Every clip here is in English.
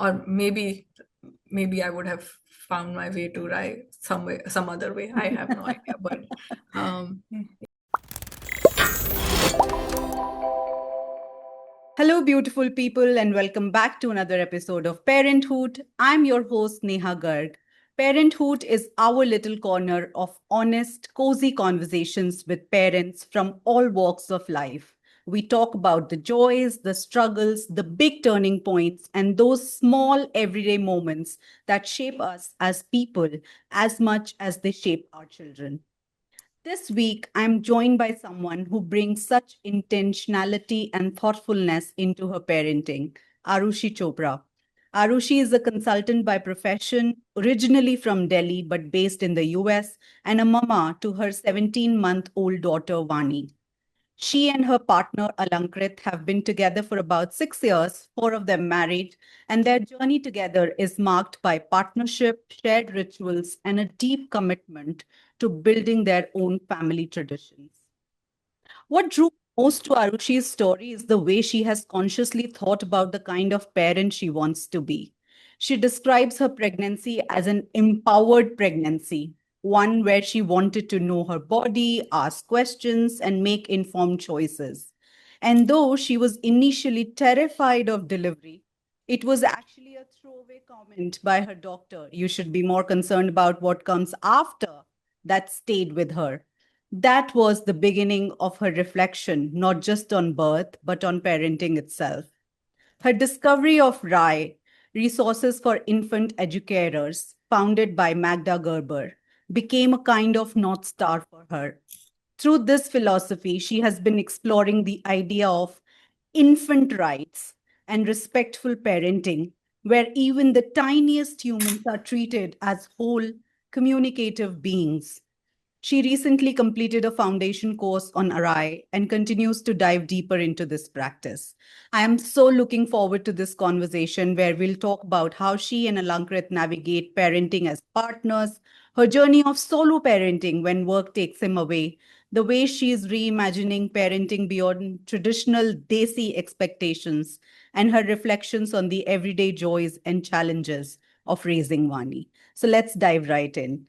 or maybe I would have found my way to Rai some other way. I have no idea, but um, Hello, beautiful people, and welcome back to another episode of Parenthood. I'm your host, Neha Garg. Parenthood is our little corner of honest, cozy conversations with parents from all walks of life. We talk about the joys, the struggles, the big turning points, and those small everyday moments that shape us as people as much as they shape our children. This week, I'm joined by someone who brings such intentionality and thoughtfulness into her parenting, Arushi Chopra. Arushi is a consultant by profession, originally from Delhi but based in the US, and a mama to her 17-month-old daughter, Vani. She and her partner Alankrit have been together for about 6 years, four of them married, and their journey together is marked by partnership, shared rituals, and a deep commitment to building their own family traditions. What drew most to Arushi's story is the way she has consciously thought about the kind of parent she wants to be. She describes her pregnancy as an empowered pregnancy, one where she wanted to know her body, ask questions, and make informed choices. And though she was initially terrified of delivery, it was actually a throwaway comment by her doctor. You should be more concerned about what comes after, that stayed with her. That was the beginning of her reflection, not just on birth, but on parenting itself. Her discovery of RAI, Resources for Infant Educarers, founded by Magda Gerber, became a kind of North Star for her. Through this philosophy, she has been exploring the idea of infant rights and respectful parenting, where even the tiniest humans are treated as whole, communicative beings. She recently completed a foundation course on Arai and continues to dive deeper into this practice. I am so looking forward to this conversation where we'll talk about how she and Alankrit navigate parenting as partners, her journey of solo parenting when work takes him away, the way she is reimagining parenting beyond traditional desi expectations, and her reflections on the everyday joys and challenges of raising Vani. So let's dive right in.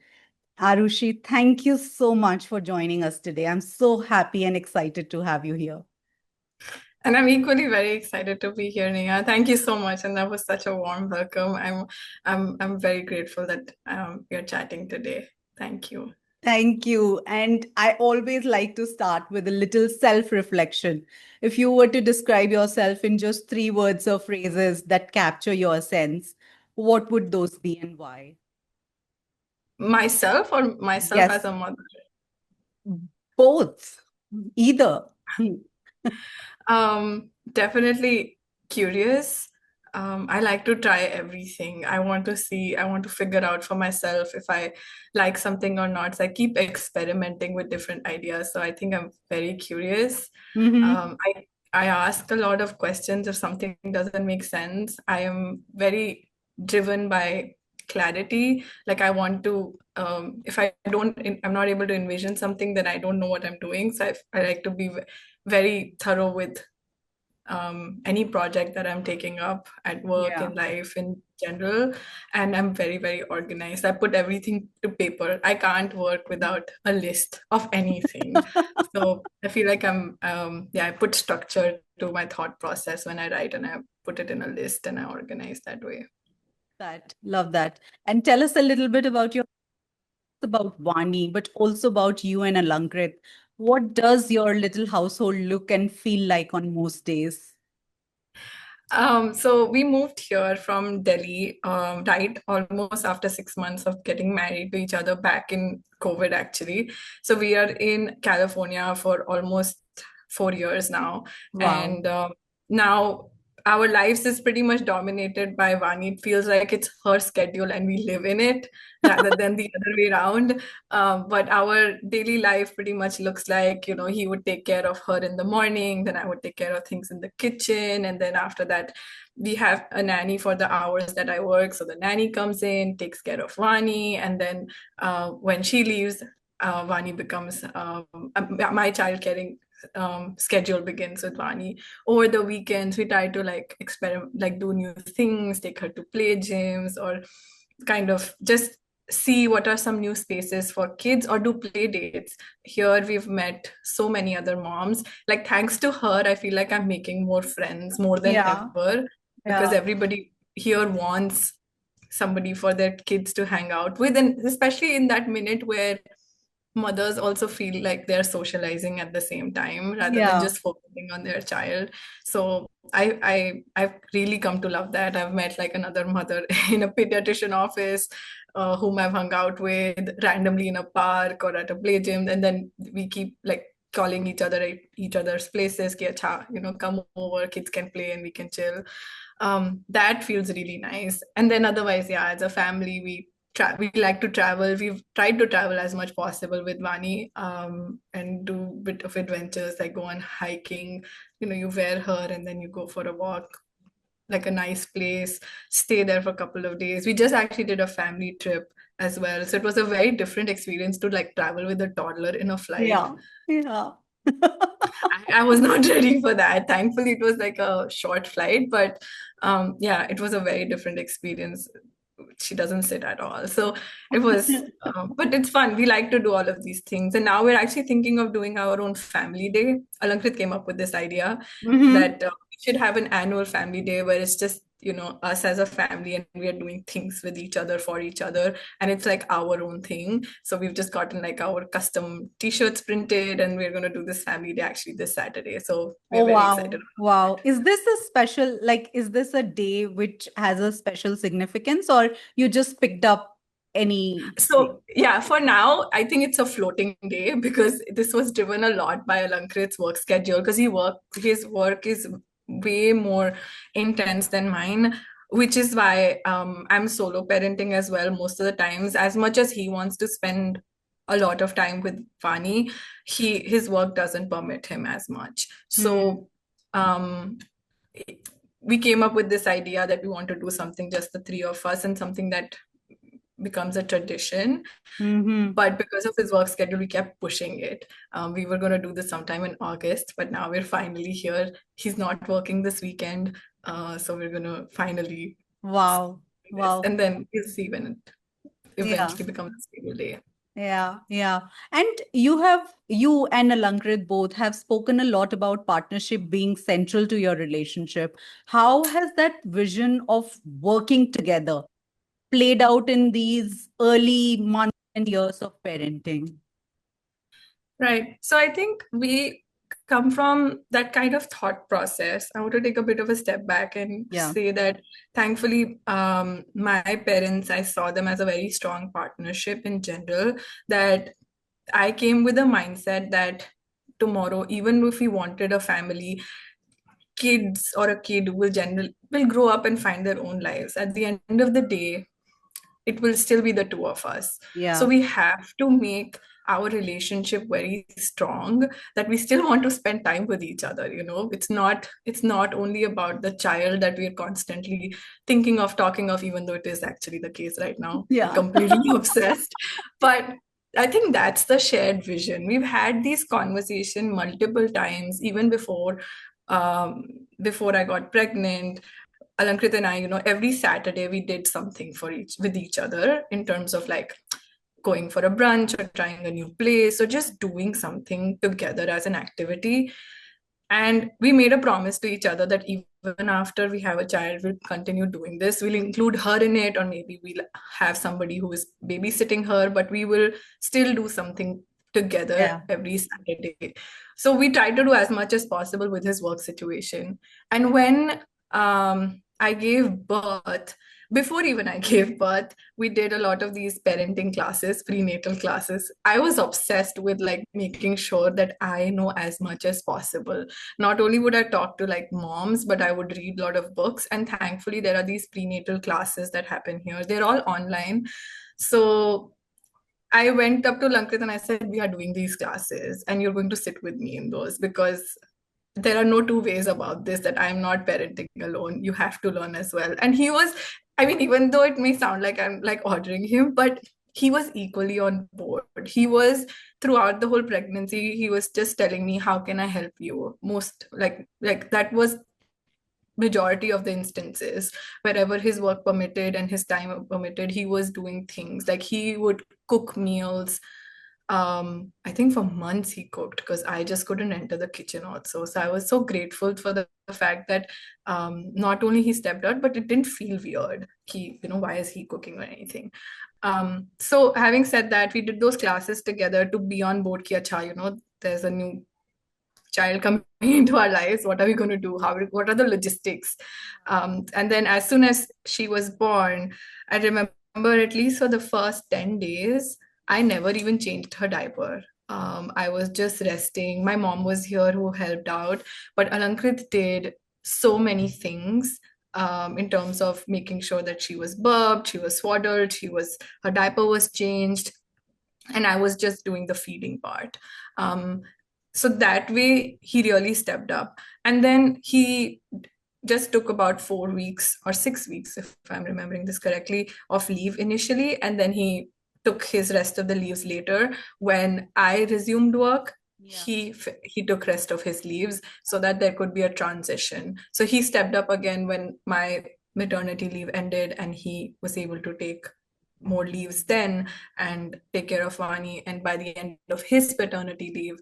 Arushi, thank you so much for joining us today. I'm so happy and excited to have you here. and I'm equally very excited to be here, Neha. Thank you so much, and that was such a warm welcome. I'm very grateful that we're chatting today. Thank you. Thank you. And I always like to start with a little self reflection. If you were to describe yourself in just three words or phrases that capture your sense, what would those be and why? Myself or myself as Yes, a mother? both, either. Definitely curious. I like to try everything. I want to figure out for myself if I like something or not. So I keep experimenting with different ideas. So I think I'm very curious. Mhm. Um, I I ask a lot of questions if something doesn't make sense. I am very driven by clarity. Like I want to, if I'm not able to envision something, then I don't know what I'm doing. So I like to be very thorough with any project that I'm taking up at work Yeah. in life in general. And I'm very, very organized. I put everything to paper. I can't work without a list of anything. So I feel like I put structure to my thought process when I write and I put it in a list and I organize that way. That, love that. And tell us a little bit about Vani, but also about you and Alankrit. What does your little household look and feel like on most days? So we moved here from Delhi, right, almost after 6 months of getting married to each other back in COVID, actually. So we are in California for almost 4 years now, Wow. and now our lives is pretty much dominated by Vani. It feels like it's her schedule and we live in it rather than the other way around. But our daily life pretty much looks like, he would take care of her in the morning, then I would take care of things in the kitchen, and then after that, we have a nanny for the hours that I work. So the nanny comes in, takes care of Vani, and then when she leaves, Vani becomes my child caring schedule begins with Vani. Over the weekends, we try to like experiment, like do new things, take her to play gyms, or kind of just see what are some new spaces for kids or do play dates. Here we've met so many other moms. Like thanks to her, I feel like I'm making more friends more than Yeah. ever because Yeah. everybody here wants somebody for their kids to hang out with, and especially in that minute where mothers also feel like they're socializing at the same time rather than Yeah. just focusing on their child. So I've really come to love that. I've met like another mother in a pediatrician office, whom I've hung out with randomly in a park or at a play gym, and then we keep like calling each other at each other's places ki acha, come over, kids can play and we can chill. That feels really nice. And then otherwise, yeah, as a family, we like to travel. We've tried to travel as much possible with Vani, and do a bit of adventures, like go on hiking. You wear her and then you go for a walk, like a nice place, stay there for a couple of days. We just actually did a family trip as well. So it was a very different experience to like travel with a toddler in a flight. Yeah. Yeah. I was not ready for that. Thankfully, it was like a short flight, but yeah, it was a very different experience. She doesn't sit at all. So it was, but it's fun. We like to do all of these things. And now we're actually thinking of doing our own family day. Alankrit came up with this idea Hmm. that we should have an annual family day where it's just, us as a family and we are doing things with each other for each other. And it's like our own thing. So we've just gotten like our custom t-shirts printed and we're going to do this family day actually this Saturday. So Oh, we're very excited. wow. Wow. Is this a special, like, is this a day which has a special significance, or you just picked up any day? So yeah, for now, I think it's a floating day because this was driven a lot by Alankrit's work schedule because his work is way more intense than mine, which is why I'm solo parenting as well most of the times. As much as he wants to spend a lot of time with Vani, his work doesn't permit him as much. Hmm. So um, we came up with this idea that we want to do something just the three of us and something that becomes a tradition. Hmm. But because of his work schedule, we kept pushing it. We were going to do this sometime in August, but now we're finally here. He's not working this weekend, so we're going to finally Wow. do this. Wow. And then we'll see when it Yeah. eventually becomes a stable day. Yeah, yeah. And you and Alankrit both have spoken a lot about partnership being central to your relationship. How has that vision of working together played out in these early months and years of parenting? Right. So I think we come from that kind of thought process. I want to take a bit of a step back and Yeah. say that thankfully, my parents, I saw them as a very strong partnership in general, that I came with a mindset that tomorrow, even if we wanted a family, kids or a kid will grow up and find their own lives. At the end of the day, it will still be the two of us. So Yeah. we have to make our relationship very strong, that we still want to spend time with each other. It's not only about the child that we're constantly thinking of, talking of, even though it is actually the case right now. We're Yeah. completely obsessed. But I think that's the shared vision. We've had these conversation multiple times, even um, before I got pregnant. Alankrit and I, every Saturday we did something with each other in terms of like going for a brunch or trying a new place or just doing something together as an activity. And we made a promise to each other that even after we have a child, we'll continue doing this. We'll include her in it, or maybe we'll have somebody who is babysitting her, but we will still do something together Yeah. every Saturday. So we try to do as much as possible with his work situation. And when I gave birth, before even I gave birth, we did a lot of these parenting classes, prenatal classes. I was obsessed with like making sure that I know as much as possible. Not only would I talk to like moms, but I would read a lot of books. And thankfully, there are these prenatal classes that happen here. They're all online. So I went up to Lankrit and I said, we are doing these classes and you're going to sit with me in those because there are no two ways about this, that I'm not parenting alone. You have to learn as well. And he was, I mean, even though it may sound like I'm like ordering him, but he was equally on board. He was throughout the whole pregnancy, he was just telling me, how can I help you? Most like that was majority of the instances. Wherever his work permitted and his time permitted, he was doing things. Like he would cook meals. I think for months he cooked because I just couldn't enter the kitchen also. So I was so grateful for the fact that not only he stepped out, but it didn't feel weird. Why is he cooking or anything? So having said that, we did those classes together to be on board ki acha, there's a new child coming into our lives. What are we going to do? What are the logistics? And then as soon as she was born, I remember at least for the first 10 days, I never even changed her diaper. I was just resting. My mom was here who helped out, but Alankrit did so many things in terms of making sure that she was burped, she was swaddled, her diaper was changed, and I was just doing the feeding part. Um, so that way he really stepped up. And then he just took about 4 weeks or 6 weeks, if I'm remembering this correctly, of leave initially. And then he took his rest of the leaves later. When I resumed work, Yeah. he took rest of his leaves so that there could be a transition. So he stepped up again when my maternity leave ended, and he was able to take more leaves then and take care of Vani. And by the end of his paternity leave,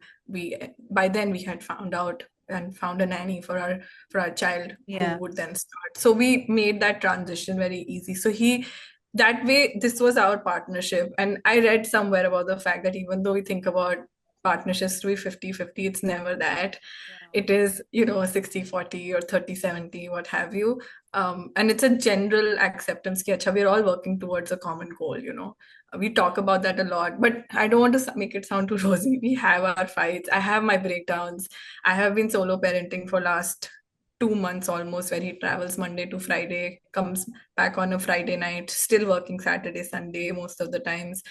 by then we had found out and found a nanny for our child who Yeah. would then start. So we made that transition very easy. So that way, this was our partnership. And I read somewhere about the fact that even though we think about partnerships to be 50-50, it's never that. Yeah. It is, 60-40 or 30-70, what have you. And it's a general acceptance ki, acha, we're all working towards a common goal. We talk about that a lot, but I don't want to make it sound too rosy. We have our fights. I have my breakdowns. I have been solo parenting for last 2 months almost, where he travels Monday to Friday, comes back on a Friday night, still working Saturday, Sunday most of the times.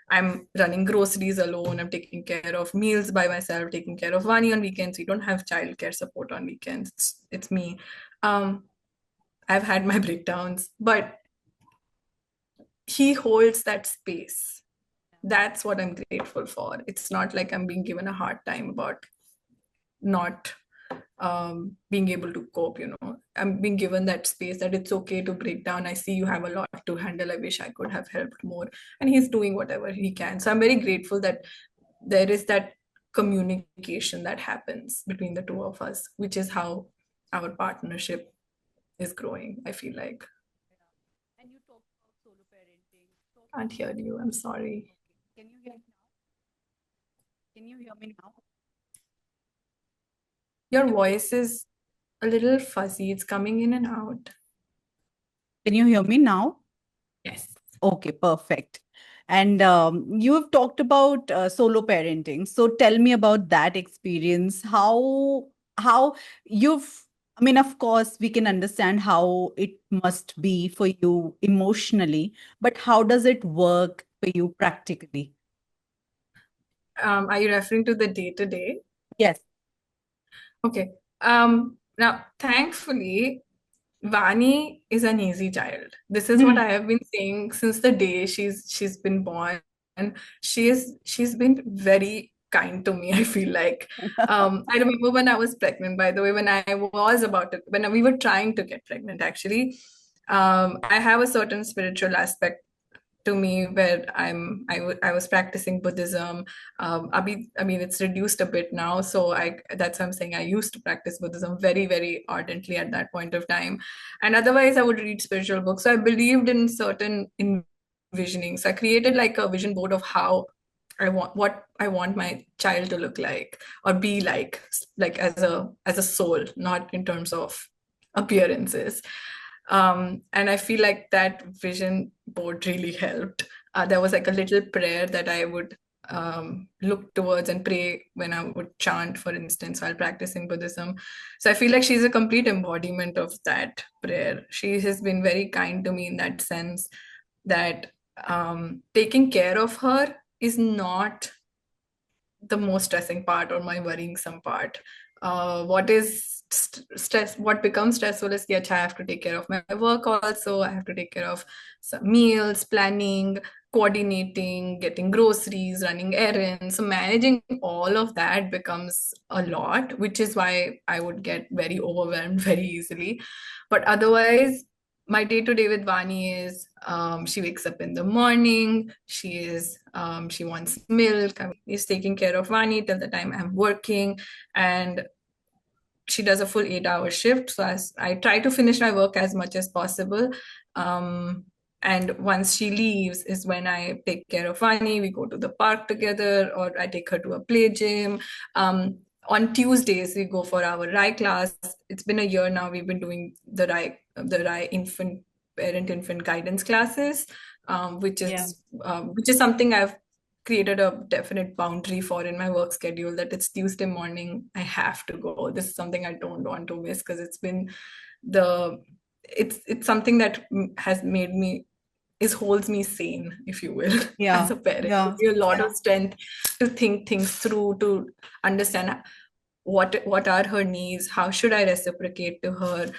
I'm running groceries alone. I'm taking care of meals by myself, taking care of Vani on weekends. We don't have childcare support on weekends. It's me. Um, I've had my breakdowns, but he holds that space. That's what I'm grateful for. It's not like I'm being given a hard time about not being able to cope. I'm being given that space that it's okay to break down. I see you have a lot to handle. I wish I could have helped more. And he's doing whatever he can. So I'm very grateful that there is that communication that happens between the two of us, which is how our partnership is growing, I feel like. Yeah. And you talked about solo parenting. Talk Can't about. hear you. I'm sorry. Okay. Can you hear me now? Can you hear me now? Can Your you hear? voice is a little fuzzy. It's coming in and out. Can you hear me now? Yes. Okay, perfect. And you have talked about solo parenting. So tell me about that experience. How you've, I mean, of course, we can understand how it must be for you emotionally, but how does it work for you practically? Are you referring to the day to day? Yes. Okay. Now, thankfully, Vani is an easy child. This is what Mhm. I have been saying since the day she's been born. And she's been very kind to me, I feel like. I remember when I was pregnant, by the way, when we were trying to get pregnant, actually. I have a certain spiritual aspect to me where I was practicing Buddhism. I mean, it's reduced a bit now, so that's what I'm saying. I used to practice Buddhism very, very ardently at that point of time, and otherwise I would read spiritual books. So I believed in certain envisioning. So I created like a vision board of how what I want my child to look like or be like as a soul, not in terms of appearances. And I feel like that vision board really helped. There was like a little prayer that I would look towards and pray when I would chant, for instance, while practicing Buddhism. So I feel like she's a complete embodiment of that prayer. She has been very kind to me in that sense that taking care of her is not the most stressing part or my worrying some part. What is stress? What becomes stressful is that I have to take care of my work also. I have to take care of some meals, planning. coordinating, getting groceries, running errands. So managing all of that becomes a lot, which is why I would get very overwhelmed very easily. But otherwise, my day to day with Vani is she wakes up in the morning, she wants milk, is taking care of Vani till the time I'm working, and she does a full 8 hour shift. So as I try to finish my work as much as possible. Um, and once she leaves is when I take care of Vani. We go to the park together, or I take her to a play gym. On Tuesdays, we go for our RI class. It's been a year now. We've been doing the RI infant parent infant guidance classes, Yeah. which is something I've created a definite boundary for in my work schedule, that it's Tuesday morning, I have to go. This is something I don't want to miss, because the it's something that has made me is holds me sane, if you will, as Yeah. a parent. It Yeah. gives you a lot of strength to think things through, to understand what are her needs, how should I reciprocate to her,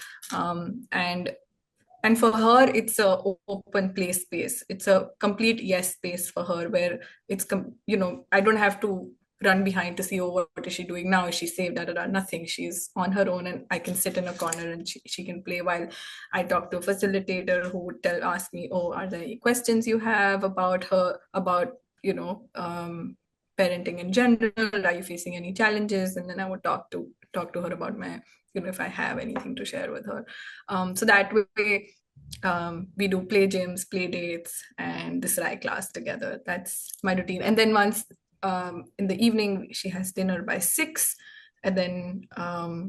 and for her it's a open play space. It's a complete yes space for her, where I don't have to run behind to see, oh, what is she doing now, is she safe, da da da, nothing. She's on her own, and I can sit in a corner and she can play, while I talk to a facilitator who would ask me, oh, are there any questions you have about her, about parenting in general, are you facing any challenges, and then I would talk to her about my, if I have anything to share with her. So that way, we do play gyms, play dates, and this RI class together. That's my routine. And then once in the evening, she has dinner by 6, and then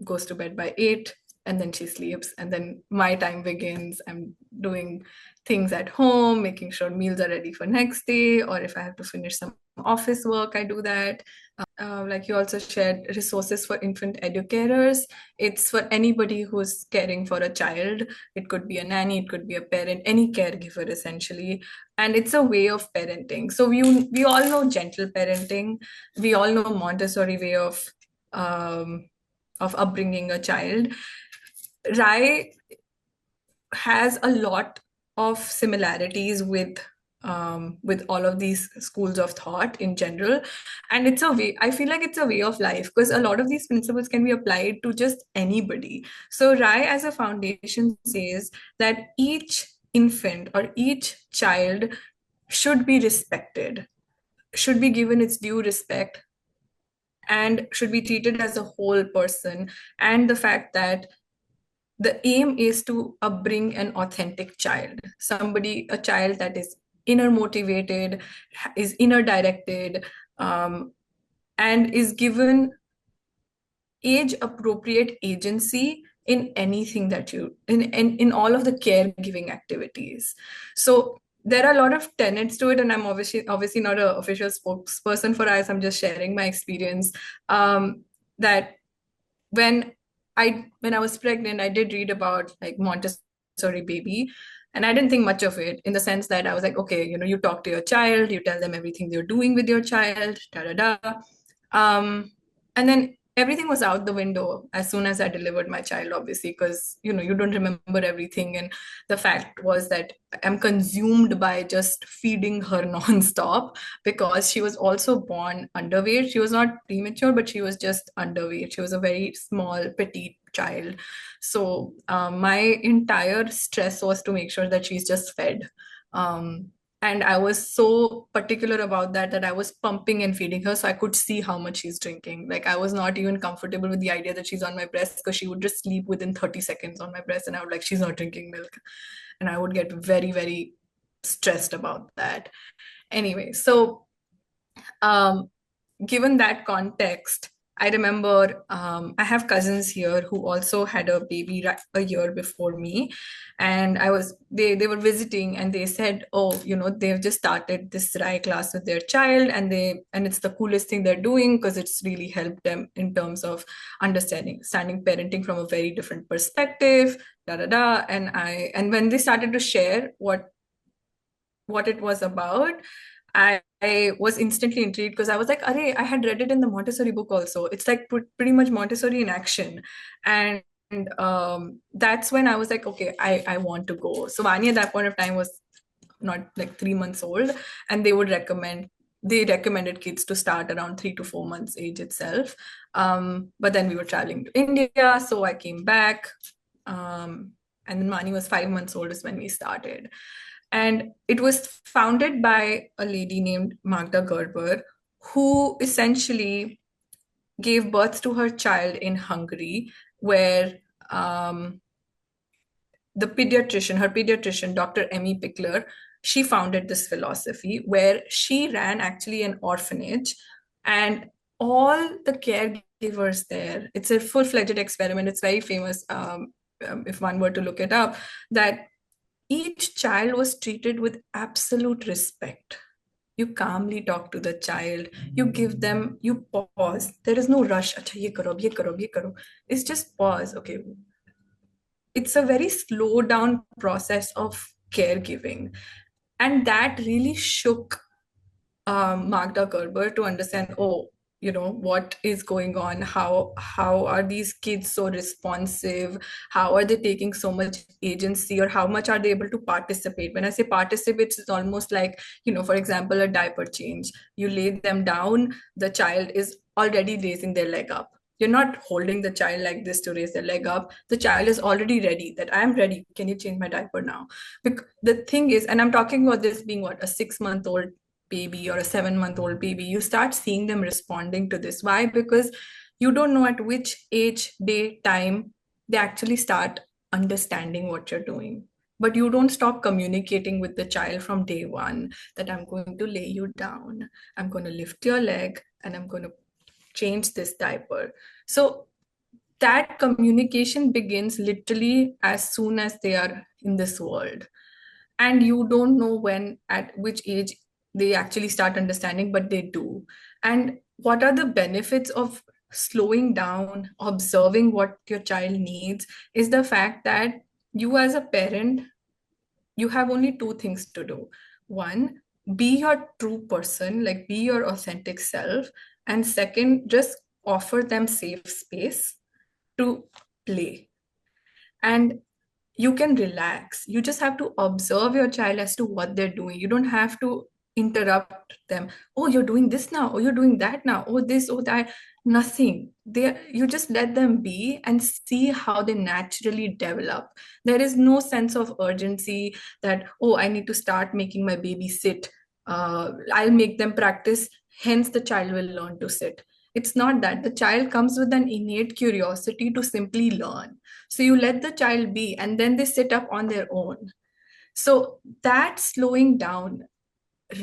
goes to bed by 8, and then she sleeps. And then my time begins. I'm doing things at home, making sure meals are ready for next day, or if I have to finish some office work, I do that. Like you also shared resources for infant educators. It's for anybody who's caring for a child. It could be a nanny, it could be a parent, any caregiver essentially. And it's a way of parenting. So we all know gentle parenting. We all know Montessori way of upbringing a child. Rai has a lot of similarities with all of these schools of thought in general, and it's a way, I feel like it's a way of life, because a lot of these principles can be applied to just anybody. So Rai as a foundation says that each infant or each child should be respected, should be given its due respect, and should be treated as a whole person. And the fact that the aim is to upbring an authentic child, a child that is inner motivated, is inner directed, um, and is given age appropriate agency in anything that in all of the caregiving activities. So there are a lot of tenets to it, and I'm obviously not an official spokesperson for us. I'm just sharing my experience. That when when I was pregnant, I did read about like Montessori baby, and I didn't think much of it, in the sense that I was like, okay, you talk to your child, you tell them everything you're doing with your child, da da da. And then everything was out the window as soon as I delivered my child, obviously, because you don't remember everything. And the fact was that I'm consumed by just feeding her nonstop, because she was also born underweight. She was not premature, but she was just underweight. She was a very small, petite child. So my entire stress was to make sure that she's just fed. Um, and I was so particular about that I was pumping and feeding her so I could see how much she's drinking. Like I was not even comfortable with the idea that she's on my breast, because she would just sleep within 30 seconds on my breast, and I would like, she's not drinking milk. And I would get very, very stressed about that. Anyway, so um, given that context, I remember I have cousins here who also had a baby a year before me, and they were visiting, and they said, oh, they've just started this RI class with their child, and it's the coolest thing they're doing, because it's really helped them in terms of understanding parenting from a very different perspective, da da da. And when they started to share what it was about, I was instantly intrigued, because I was like, Arey, I had read it in the Montessori book also. It's like pretty much Montessori in action. And that's when I was like, okay, I want to go. So Vani at that point of time was not like 3 months old, and they recommended kids to start around 3 to 4 months age itself. But then we were traveling to India, so I came back. And then Mani was 5 months old is when we started. And it was founded by a lady named Magda Gerber, who essentially gave birth to her child in Hungary, where um, her pediatrician, Dr. Emmy Pickler, she founded this philosophy where she ran actually an orphanage, and all the caregivers there, it's a full-fledged experiment. It's very famous, if one were to look it up, that each child was treated with absolute respect. You calmly talk to the child, you give them, you pause. There is no rush. Acha, ye karo, ye karo, ye karo. It's just pause. Okay, it's a very slow down process of caregiving. And that really shook Magda Gerber to understand, oh, what is going on? How are these kids so responsive? How are they taking so much agency, or how much are they able to participate? When I say participate, it's almost like, for example, a diaper change. You lay them down, the child is already raising their leg up. You're not holding the child like this to raise their leg up. The child is already ready, that I am ready. Can you change my diaper now? The thing is, and I'm talking about this being what, a 6 month old baby or a 7 month old baby, you start seeing them responding to this. Why? Because you don't know at which age, day, time they actually start understanding what you're doing. But you don't stop communicating with the child from day one, that I'm going to lay you down, I'm going to lift your leg, and I'm going to change this diaper. So that communication begins literally as soon as they are in this world. And you don't know when, at which age they actually start understanding, but they do. And what are the benefits of slowing down, observing what your child needs, is the fact that you as a parent, you have only two things to do. One, be your true person, like be your authentic self. And second, just offer them safe space to play. And you can relax. You just have to observe your child as to what they're doing. You don't have to interrupt them. Oh, you're doing this now. Oh, you're doing that now. Oh, this, oh, that. Nothing. You just let them be and see how they naturally develop. There is no sense of urgency that, oh, I need to start making my baby sit. I'll make them practice. Hence, the child will learn to sit. It's not that. The child comes with an innate curiosity to simply learn. So you let the child be, and then they sit up on their own. So that slowing down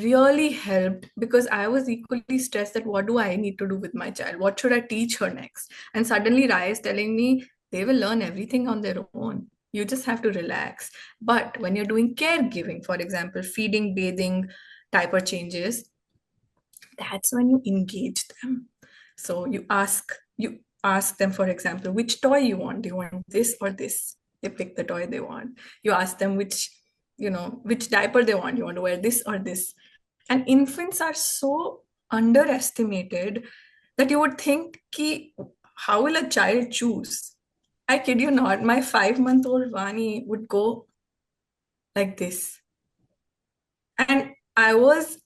really helped, because I was equally stressed that what do I need to do with my child? What should I teach her next? And suddenly Rai is telling me they will learn everything on their own. You just have to relax. But when you're doing caregiving, for example, feeding, bathing, diaper changes, that's when you engage them. So you ask them, for example, which toy you want. Do you want this or this? They pick the toy they want. You ask them which diaper they want. You want to wear this or this? And infants are so underestimated that you would think, ki, how will a child choose? I kid you not, my 5 month old Vani would go like this. And I was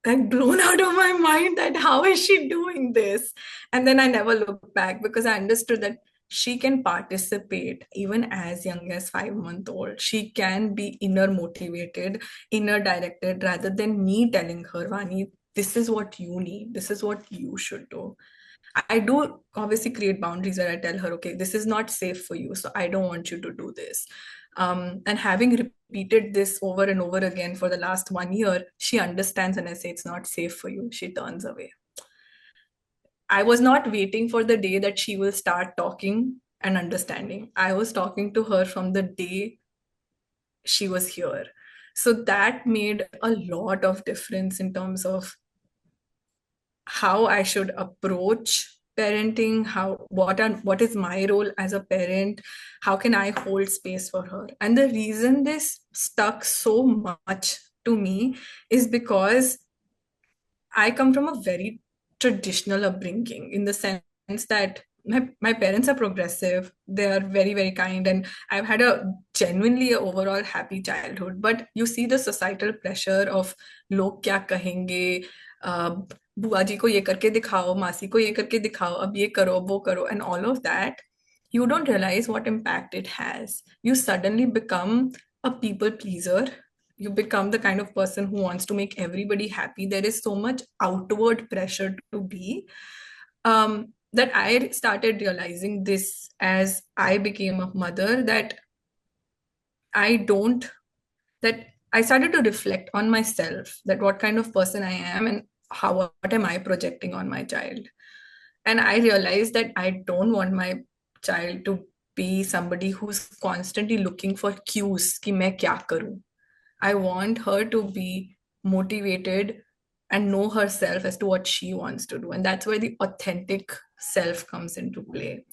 like blown out of my mind that how is she doing this? And then I never looked back, because I understood that she can participate even as young as 5 month old. She can be inner motivated, inner directed, rather than me telling her, Vani, this is what you need, this is what you should do. I do obviously create boundaries where I tell her, okay, this is not safe for you, so I don't want you to do this. And having repeated this over and over again for the last 1 year, she understands when I say it's not safe for you, she turns away. I was not waiting for the day that she will start talking and understanding. I was talking to her from the day she was here. So that made a lot of difference in terms of how I should approach parenting, what is my role as a parent, how can I hold space for her. And the reason this stuck so much to me is because I come from a very traditional upbringing, in the sense that my parents are progressive, they are very, very kind, and I've had a genuinely a overall happy childhood, but you see the societal pressure of log kya kahenge, uh, बुआ जी को ये करके दिखाओ, मासी को ये करके दिखाओ, अब ये करो, वो करो, and all of that, you don't realize what impact it has. You suddenly become a people pleaser. You become the kind of person who wants to make everybody happy. There is so much outward pressure to be, that I started realizing this as I became a mother, that I don't, that I started to reflect on myself, that what kind of person I am and how, what am I projecting on my child. And I realized that I don't want my child to be somebody who's constantly looking for cues कि मैं क्या करूं. I want her to be motivated and know herself as to what she wants to do. And that's where the authentic self comes into play.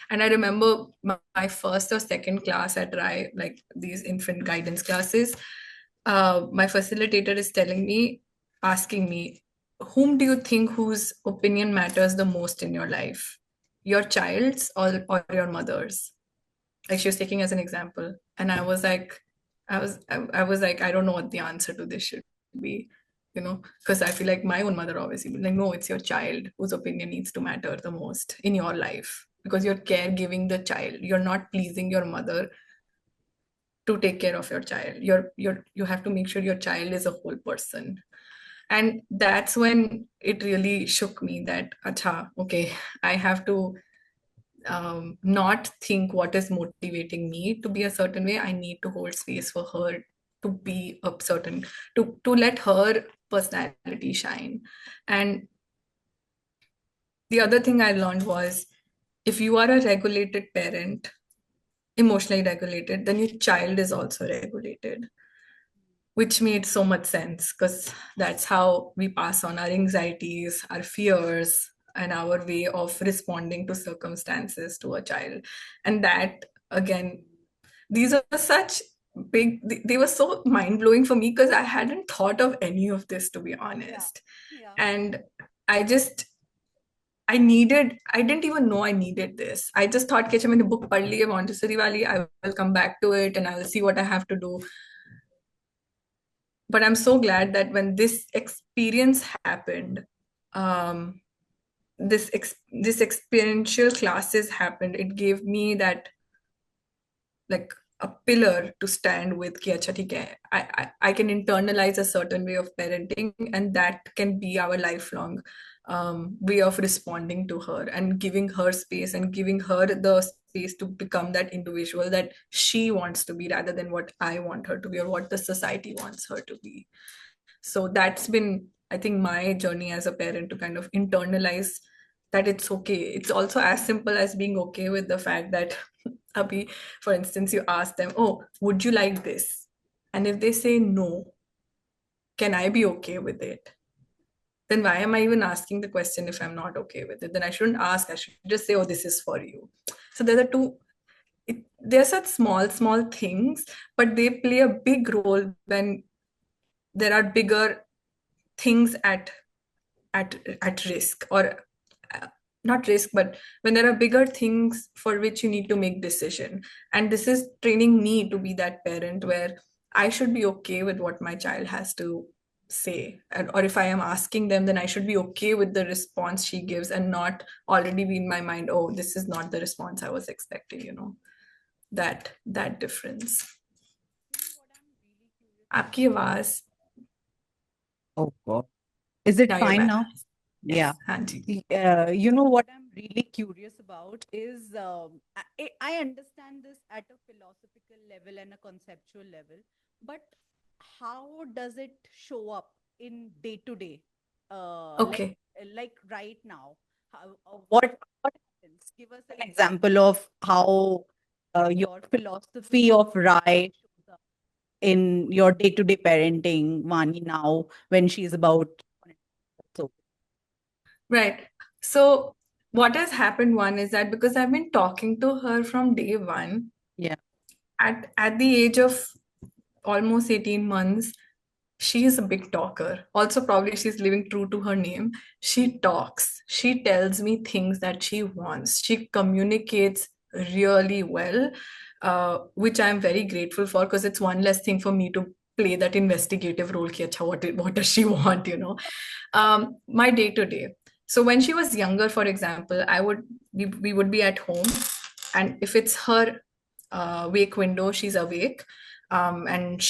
And I remember my first or second class at RAI, like these infant guidance classes, my facilitator is telling me, asking me, whom do you think whose opinion matters the most in your life? Your child's or your mother's? Like she was taking as an example. And I was like, I was like, I don't know what the answer to this should be, because I feel like my own mother obviously like, no, it's your child whose opinion needs to matter the most in your life, because you're caregiving the child. You're not pleasing your mother to take care of your child. You have to make sure your child is a whole person. And that's when it really shook me that, acha, okay, I have to not think what is motivating me to be a certain way. I need to hold space for her to be a certain, to let her personality shine. And the other thing I learned was, if you are a regulated parent, emotionally regulated, then your child is also regulated, which made so much sense because that's how we pass on our anxieties, our fears, and our way of responding to circumstances to a child. And that, again, these are such big, they were so mind blowing for me because I hadn't thought of any of this, to be Yeah. honest. Yeah. And I just, I didn't even know I needed this. I just thought, कि अच्छा मैंने book पढ़ ली है Montessori वाली, I will come back to it and I will see what I have to do. But I'm so glad that when this experience happened, um, this experiential classes happened, it gave me that, like, a pillar to stand with कि अच्छा ठीक है, I can internalize a certain way of parenting, and that can be our lifelong way of responding to her and giving her space and giving her the space to become that individual that she wants to be, rather than what I want her to be or what the society wants her to be. So that's been, I think, my journey as a parent, to kind of internalize that it's okay. It's also as simple as being okay with the fact that Abhi, for instance, you ask them, oh, would you like this? And if they say no, can I be okay with it? Then why am I even asking the question if I'm not okay with it? Then I shouldn't ask. I should just say, oh, this is for you. So there are two, they're such small things, but they play a big role when there are bigger things at risk, or uh, not risk, but when there are bigger things for which you need to make decision. And this is training me to be that parent where I should be okay with what my child has to say, or if I am asking them, then I should be okay with the response she gives and not already be in my mind, oh, this is not the response I was expecting, that difference. You know what I'm really curious about? आपकी आवाज. Oh God. Is it Now you're fine back. now? Yeah. Yes, हाँ जी. You know what I'm really curious about is I understand this at a philosophical level and a conceptual level, but how does it show up in day to day? Okay. Like right now, what happens? Give us an example of how your philosophy of Rai shows up in your day to day parenting, Vani now when she's about. So Right. So what has happened, one, is that because I've been talking to her from day one, yeah. at the age of almost 18 months, she is a big talker. Also, probably she's living true to her name. She talks. She tells me things that she wants. She communicates really well. which I'm very grateful for because it's one less thing for me to play that investigative role. Ki, acha, what does she want, you know? My day to day. So when she was younger, for example, we would be at home, and if it's her wake window, she's awake, and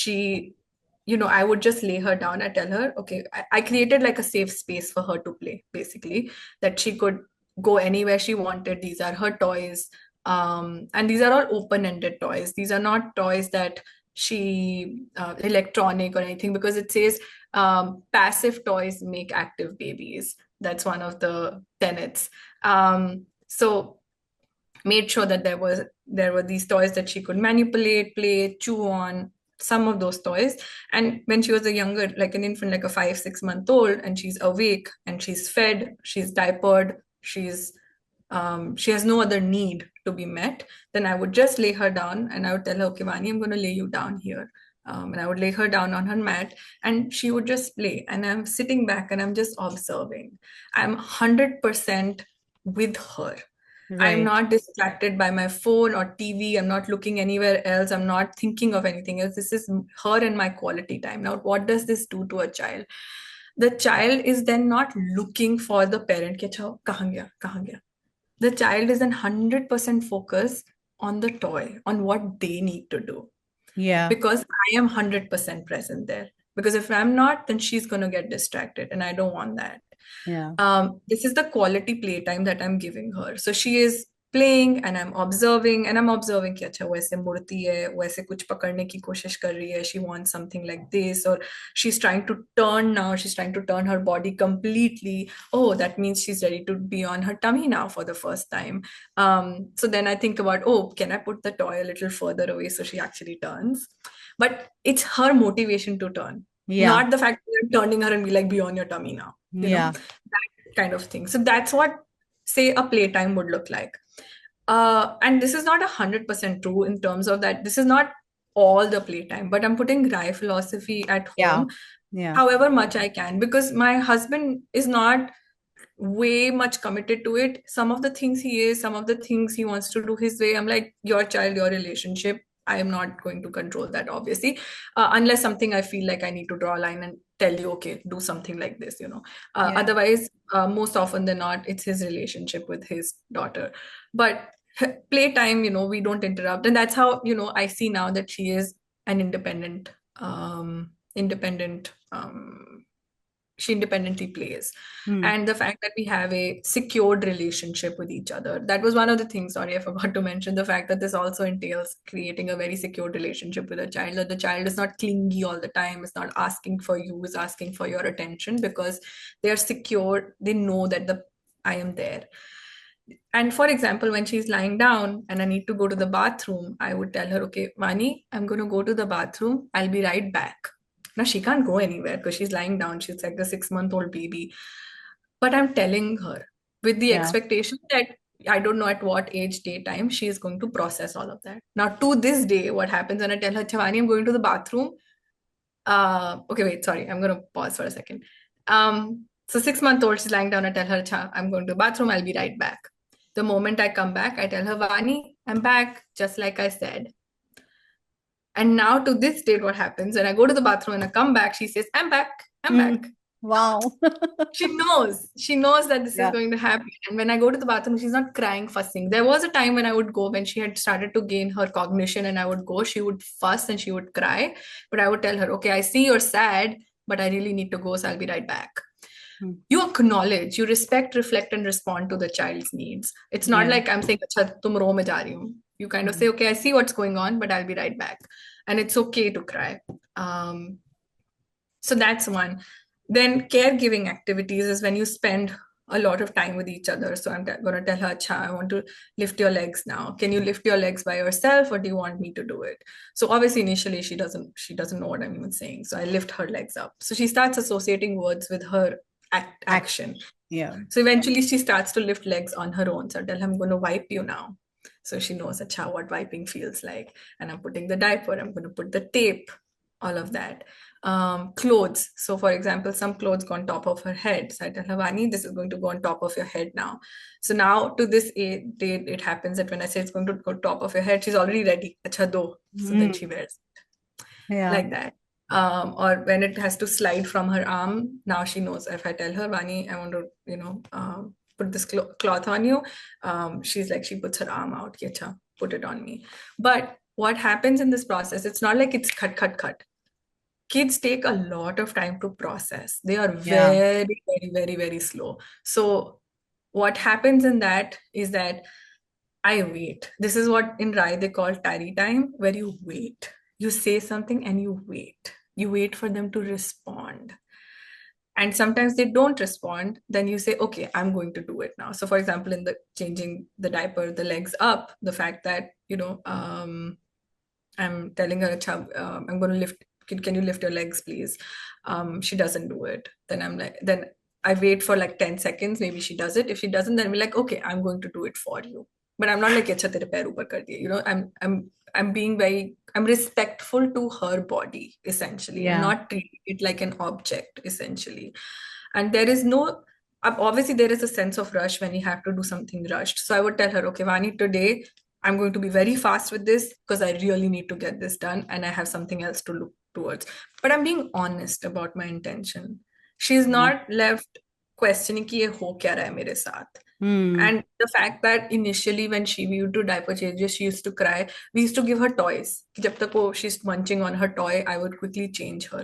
I would just lay her down. I tell her, okay, I created like a safe space for her to play, basically, that she could go anywhere she wanted. These are her toys. And these are all open-ended toys. These are not toys that she electronic or anything, because it says passive toys make active babies. That's one of the tenets. So made sure that there were these toys that she could manipulate, play, chew on, some of those toys. And when she was a younger, like an infant, like a 5, 6 month old, and she's awake and she's fed, she's diapered, she has no other need to be met, then I would just lay her down and I would tell her, okay, Vani, I'm going to lay you down here. And I would lay her down on her mat and she would just play. And I'm sitting back and I'm just observing. I'm 100% with her. I'm Right. not distracted by my phone or TV. I'm not looking anywhere else. I'm not thinking of anything else. This is her and my quality time. Now, what does this do to a child? The child is then not looking for the parent. कि अच्छा कहाँ गया, कहाँ गया? The child is in 100% focus on the toy, on what they need to do. Yeah. Because I am 100% present there. Because if I'm not, then she's going to get distracted, and I don't want that. Yeah. This is the quality playtime that I'm giving her. So she is playing and I'm observing कि अच्छा वो ऐसे मुड़ती है, वो ऐसे कुछ पकड़ने की कोशिश कर रही है, she wants something like this, or she's trying to turn now, she's trying to turn her body completely. Oh, that means she's ready to be on her tummy now for the first time. So then I think about, oh, can I put the toy a little further away so she actually turns? But it's her motivation to turn, Yeah. not the fact that you're turning her and be like, be on your tummy now, Yeah. that kind of thing. So that's what, say, a playtime would look like. And this is not 100% true in terms of that. This is not all the playtime, but I'm putting Rai philosophy at Yeah. home Yeah. however much I can, because my husband is not way much committed to it. Some of the things he is, some of the things he wants to do his way. I'm like, your child, your relationship. I am not going to control that, obviously, unless something I feel like I need to draw a line and tell you, okay, do something like this, you know. Yeah. Otherwise, most often than not, it's his relationship with his daughter. But playtime, we don't interrupt. And that's how, I see now that she is an independent she independently plays. Hmm. And the fact that we have a secured relationship with each other, that was one of the things, sorry, I forgot to mention the fact that this also entails creating a very secured relationship with a child, that the child is not clingy all the time, is not asking for you, is asking for your attention, because they are secure, they know that I am there. And for example, when she's lying down and I need to go to the bathroom, I would tell her, okay, Vani, I'm going to go to the bathroom. I'll be right back. Now, she can't go anywhere because she's lying down. She's like a 6 month old baby. But I'm telling her with the Yeah. expectation that I don't know at what age, daytime, she is going to process all of that. Now, to this day, what happens when I tell her, Chavani, I'm going to the bathroom. Okay, wait, sorry. I'm going to pause for a second. So 6 month old, she's lying down. I tell her, Cha, I'm going to the bathroom. I'll be right back. The moment I come back, I tell her, Vani, I'm back, just like I said. And now to this date, what happens when I go to the bathroom and I come back, she says, I'm back, I'm back. Wow. She knows that this is Yeah. going to happen. And when I go to the bathroom, she's not crying, fussing. There was a time when I would go, when she had started to gain her cognition, and I would go, she would fuss and she would cry. But I would tell her, okay, I see you're sad, but I really need to go, so I'll be right back. You acknowledge, you respect, reflect, and respond to the child's needs. It's not Yeah. like I'm saying, "Acha, tum ro mein ja rahi hu." You kind of say, okay, I see what's going on, but I'll be right back. And it's okay to cry. So that's one. Then caregiving activities is when you spend a lot of time with each other. So I'm going to tell her, Acha, I want to lift your legs now. Can you lift your legs by yourself, or do you want me to do it? So obviously initially she doesn't know what I'm even saying. So I lift her legs up. So she starts associating words with her action. Yeah. So eventually she starts to lift legs on her own. So I tell her, I'm going to wipe you now. So she knows, Acha, what wiping feels like. And I'm putting the diaper. I'm going to put the tape all of that. Clothes. So, for example, some clothes go on top of her head. So I tell her, Vani, this is going to go on top of your head now. So now to this date, it happens that when I say it's going to go top of your head, she's already ready. Acha do. So then Mm. she wears Yeah. like that. Or when it has to slide from her arm, now she knows. If I tell her, Vani, I want to, put this cloth on you, she's like, she puts her arm out, "Ki acha, put it on me." But what happens in this process, it's not like it's cut, cut, cut. Kids take a lot of time to process. They are Yeah. very, very, very, very slow. So what happens in that is that I wait. This is what in Rai they call tarry time, where you wait. You say something and you wait. You wait for them to respond. And sometimes they don't respond. Then you say, okay, I'm going to do it now. So, for example, in the changing the diaper, the legs up, the fact that, I'm telling her, "Achha, I'm going to lift. Can you lift your legs, please?" She doesn't do it. Then I wait for like 10 seconds. Maybe she does it. If she doesn't, then we're like, okay, I'm going to do it for you. But I'm not like, "Achha, tere pair upar kar diye." I'm being I'm respectful to her body, essentially. I'm Yeah. not treating it like an object, essentially. And there is no, obviously, there is a sense of rush when you have to do something rushed. So I would tell her, okay, Vani, today I'm going to be very fast with this because I really need to get this done and I have something else to look towards. But I'm being honest about my intention. She's Yeah. not left questioning ki ye ho kya raha hai mere saath. Mm. And the fact that initially when we would do diaper changes, she used to cry. We used to give her toys. Ki jab tak she's munching on her toy, I would quickly change her.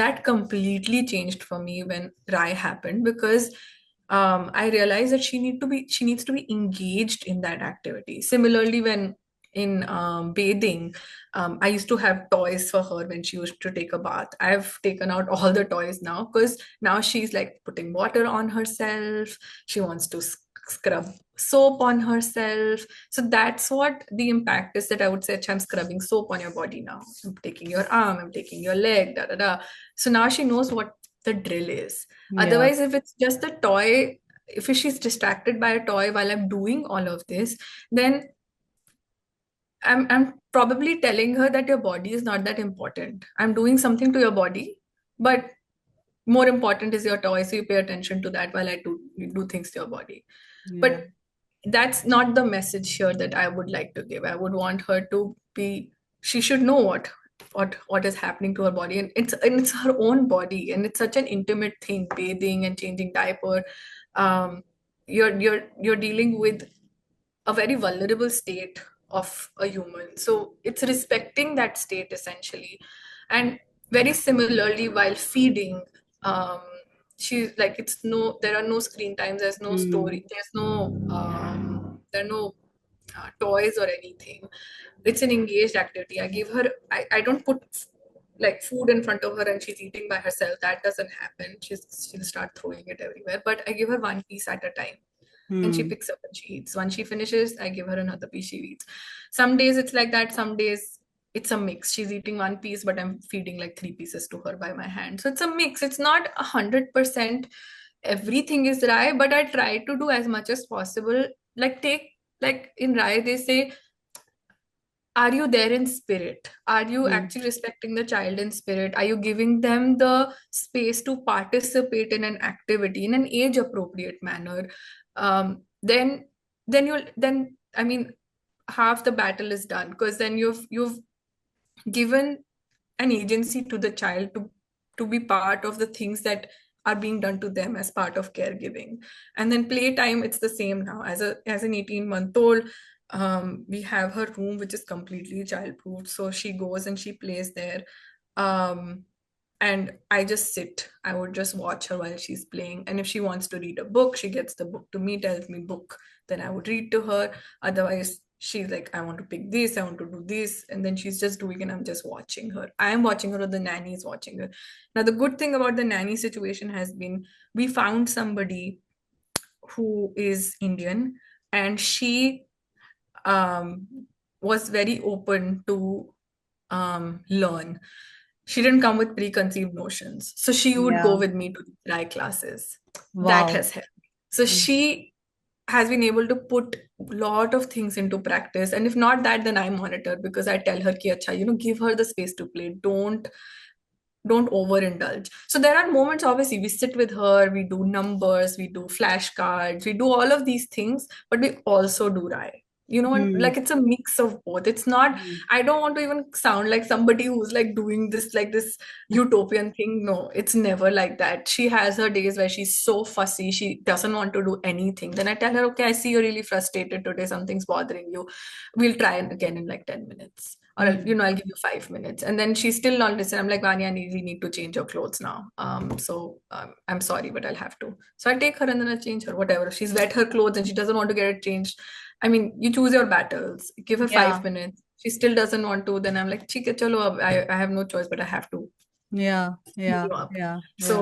That completely changed for me when Rai happened because I realized that she needs to be engaged in that activity. Similarly, when in bathing, I used to have toys for her when she used to take a bath. I've taken out all the toys now because now she's like putting water on herself. She wants to scrub soap on herself. So that's what the impact is, that I would say, "Achha, I'm scrubbing soap on your body now. I'm taking your arm, I'm taking your leg, da da da." So now she knows what the drill is. Yeah. Otherwise, if it's just a toy, if she's distracted by a toy while I'm doing all of this, then I'm probably telling her that your body is not that important. I'm doing something to your body, but more important is your toy. So you pay attention to that while I do things to your body. Yeah. But that's not the message here that I would like to give. I would want her to be, she should know what is happening to her body. And it's her own body, and it's such an intimate thing, bathing and changing diaper. Um, you're dealing with a very vulnerable state of a human. So it's respecting that state essentially. And very similarly, while feeding, um, she's like, there are no screen times, there's no Mm. story, there are no toys or anything. It's an engaged activity. I don't put like food in front of her and she's eating by herself. That doesn't happen. She'll start throwing it everywhere. But I give her one piece at a time and she Mm. picks up and she eats. Once she finishes, I give her another piece, she eats. Some days it's like that, some days it's a mix. She's eating one piece, but I'm feeding like three pieces to her by my hand. So it's a mix. It's not 100% everything is Rai, but I try to do as much as possible. Like in Rai, they say, are you there in spirit? Are you Mm. actually respecting the child in spirit? Are you giving them the space to participate in an activity in an age appropriate manner? Then then I mean, half the battle is done, because then you've given an agency to the child to be part of the things that are being done to them as part of caregiving. And then playtime, it's the same now. As an 18-month-old, we have her room which is completely childproof, so she goes and she plays there. um, and I just sit. I would just watch her while she's playing. And if she wants to read a book, she gets the book to me, tells me book, then I would read to her. Otherwise, she's like, I want to pick this, I want to do this. And then she's just doing, and I'm just watching her. I am watching her, or the nanny is watching her. Now, the good thing about the nanny situation has been we found somebody who is Indian, and she um, was very open to learn. She didn't come with preconceived notions. So she would go Yeah. with me to try classes. That Wow. has helped. So Mm. has been able to put a lot of things into practice. And if not that, then I monitor, because I tell her ki acha, give her the space to play. Don't overindulge. So there are moments, obviously, we sit with her, we do numbers, we do flashcards, we do all of these things, but we also do Rai. And Hmm. like it's a mix of both. It's not, Hmm. I don't want to even sound like somebody who's like doing this, like this utopian thing. No, it's never like that. She has her days where she's so fussy, she doesn't want to do anything. Then I tell her, okay, I see you're really frustrated today, something's bothering you. We'll try it again in like 10 minutes. Or Hmm. I'll give you 5 minutes, and then she's still not listening. I'm like, Vani, we need to change your clothes now. I'm sorry, but I'll have to. So I take her and then I change her. Whatever. If she's wet her clothes and she doesn't want to get it changed, I mean, you choose your battles. Give her Yeah. 5 minutes. She still doesn't want to. Then I'm like, "ठीक है, चलो, I have no choice, but I have to Yeah. clean Yeah. you up." Yeah. Yeah. So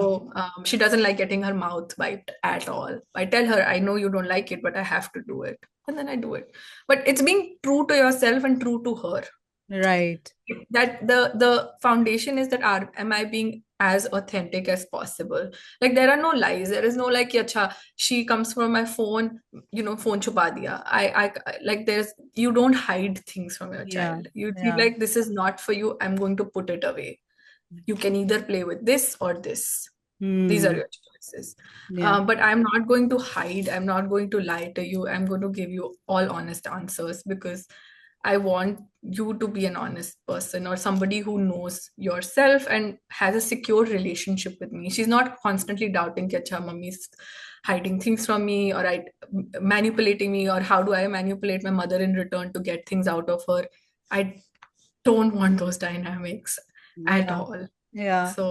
she doesn't like getting her mouth wiped at all. I tell her, I know you don't like it, but I have to do it. And then I do it. But it's being true to yourself and true to her, Right. that the foundation is that am I being as authentic as possible? Like there are no lies. There is no like, "Ki acha, she comes from my phone, phone chupa diya." Like there's, you don't hide things from your Yeah. child. You feel Yeah. like this is not for you, I'm going to put it away. You can either play with this or this. These are Hmm. your choices. Yeah. But I'm not going to hide. I'm not going to lie to you. I'm going to give you all honest answers, because I want you to be an honest person, or somebody who knows yourself and has a secure relationship with me. She's not constantly doubting, कि अच्छा mummy's hiding things from me, or manipulating me, or how do I manipulate my mother in return to get things out of her. I don't want those dynamics at Yeah. all. Yeah. So